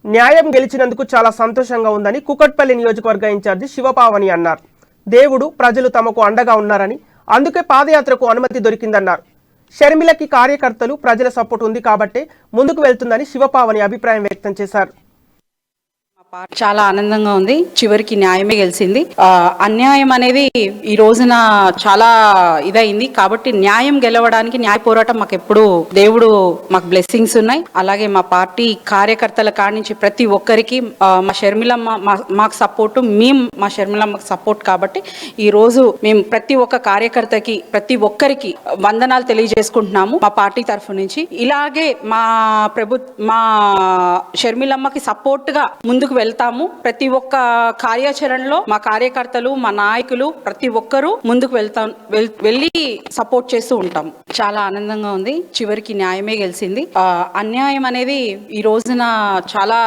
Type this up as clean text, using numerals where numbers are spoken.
న్యాయం గెలిచినందుకు చాలా సంతోషంగా ఉందని కుకట్పల్లి నియోజకవర్గ ఇన్ఛార్జి శివపావని అన్నారు. దేవుడు ప్రజలు తమకు అండగా ఉన్నారని, అందుకే పాదయాత్రకు అనుమతి దొరికిందన్నారు. షర్మిలకి కార్యకర్తలు ప్రజల సపోర్ట్ ఉంది కాబట్టే ముందుకు వెళ్తుందని శివపావని అభిప్రాయం వ్యక్తం చేశారు. చాలా ఆనందంగా ఉంది. చివరికి న్యాయమే గెలిచింది. అన్యాయం అనేది ఈ రోజున చాలా ఇదైంది కాబట్టి న్యాయం గెలవడానికి న్యాయ పోరాటం మాకు ఎప్పుడు దేవుడు మాకు బ్లెస్సింగ్స్ ఉన్నాయి. అలాగే మా పార్టీ కార్యకర్తల కాడి నుంచి ప్రతి ఒక్కరికి మా షర్మిలమ్మ మాకు సపోర్ట్, మేము మా షర్మిలమ్మకు సపోర్ట్ కాబట్టి ఈ రోజు మేము ప్రతి ఒక్క కార్యకర్తకి ప్రతి ఒక్కరికి వందనాలు తెలియజేసుకుంటున్నాము మా పార్టీ తరఫు నుంచి. ఇలాగే మా షర్మిలమ్మకి సపోర్ట్ గా ముందుకు వెళ్తాము. ప్రతి ఒక్క కార్యాచరణలో మా కార్యకర్తలు, మా నాయకులు ప్రతి ఒక్కరూ ముందుకు వెళ్ళి సపోర్ట్ చేస్తూ ఉంటాం. చాలా ఆనందంగా ఉంది. చివరికి న్యాయమే గెలిచింది. అన్యాయం అనేది ఈ రోజున చాలా